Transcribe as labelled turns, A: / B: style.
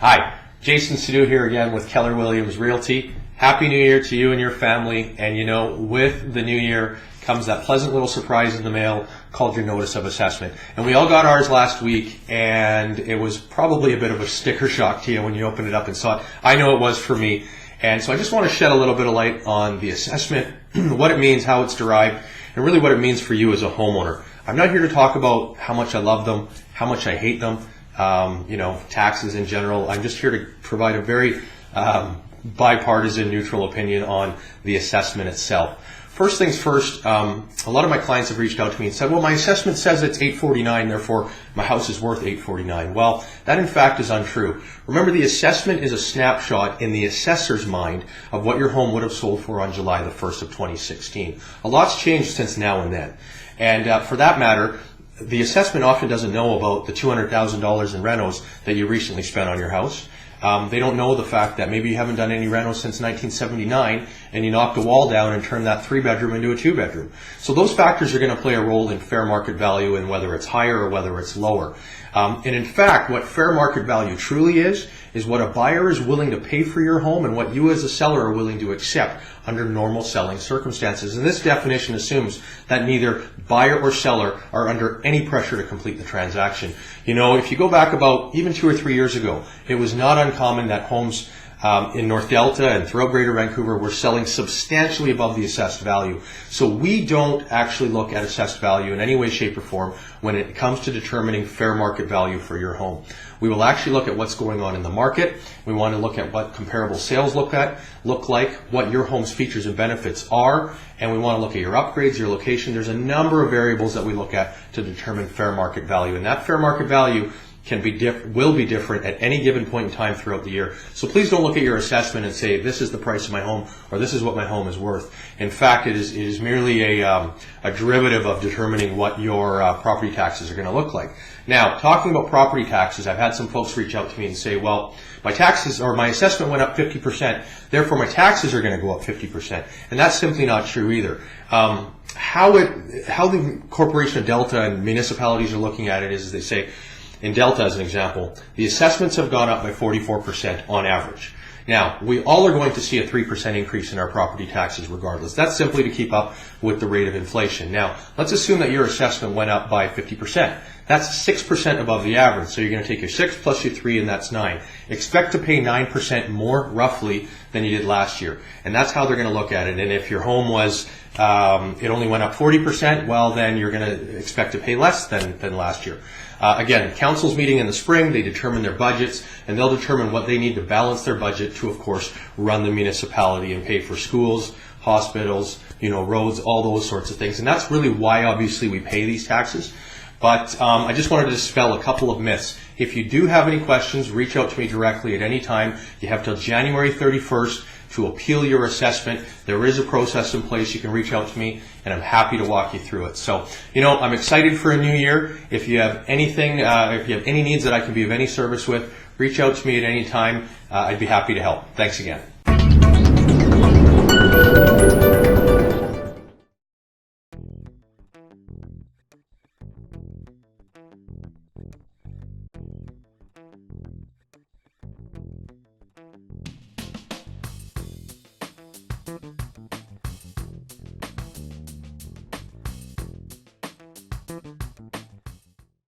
A: Hi, Jayson Sidhu here again with Keller Realty. Happy New Year to you and your family. And you know, with the new year comes that pleasant little surprise in the mail called your notice of assessment. And we all got ours last week, and it was probably a bit of a sticker shock to you when you opened it up and saw it. I know it was for me. And so I just want to shed a little bit of light on the assessment, what it means, how it's derived, and really what it means for you as a homeowner. I'm not here to talk about how much I love them, how much I hate them, taxes in general. I'm just here to provide a very bipartisan, neutral opinion on the assessment itself. First things first, a lot of my clients have reached out to me and said, well, my assessment says it's $849, therefore my house is worth $849. Well, that in fact is untrue. Remember, the assessment is a snapshot in the assessor's mind of what your home would have sold for on July the 1st of 2016. A lot's changed since now and then. And for that matter, the assessment often doesn't know about the $200,000 in renos that you recently spent on your house. They don't know the fact that maybe you haven't done any renos since 1979 and you knocked a wall down and turned that 3-bedroom into a 2-bedroom. So those factors are going to play a role in fair market value and whether it's higher or whether it's lower. And in fact, what fair market value truly is what a buyer is willing to pay for your home and what you as a seller are willing to accept under normal selling circumstances. And this definition assumes that neither buyer or seller are under any pressure to complete the transaction. You know, if you go back about even 2 or 3 years ago, it was not uncommon that homes in North Delta and throughout Greater Vancouver were selling substantially above the assessed value. So we don't actually look at assessed value in any way, shape, or form when it comes to determining fair market value for your home. We will actually look at what's going on in the market. We want to look at what comparable sales look like, what your home's features and benefits are, and we want to look at your upgrades, your location. There's a number of variables that we look at to determine fair market value, and that fair market value will be different at any given point in time throughout the year. So please don't look at your assessment and say, this is the price of my home, or this is what my home is worth. In fact, it is merely a derivative of determining what your property taxes are going to look like. Now, talking about property taxes, I've had some folks reach out to me and say, well, my taxes or my assessment went up 50%, therefore my taxes are going to go up 50%. And that's simply not true either. How the Corporation of Delta and municipalities are looking at it is they say, in Delta, as an example, the assessments have gone up by 44% on average. Now, we all are going to see a 3% increase in our property taxes regardless. That's simply to keep up with the rate of inflation. Now, let's assume that your assessment went up by 50%. That's 6% above the average. So you're going to take your 6 plus your 3, and that's 9. Expect to pay 9% more, roughly, than you did last year. And that's how they're going to look at it. And if your home was, it only went up 40%, well, then you're going to expect to pay less than last year. Again, council's meeting in the spring, they determine their budgets, and they'll determine what they need to balance their budget to, of course, run the municipality and pay for schools, hospitals, roads, all those sorts of things. And that's really why, obviously, we pay these taxes. But I just wanted to dispel a couple of myths. If you do have any questions, reach out to me directly at any time. You have till January 31st to appeal your assessment. There is a process in place. You can reach out to me, and I'm happy to walk you through it. So, I'm excited for a new year. If you have anything, if you have any needs that I can be of any service with, reach out to me at any time. I'd be happy to help. Thanks again.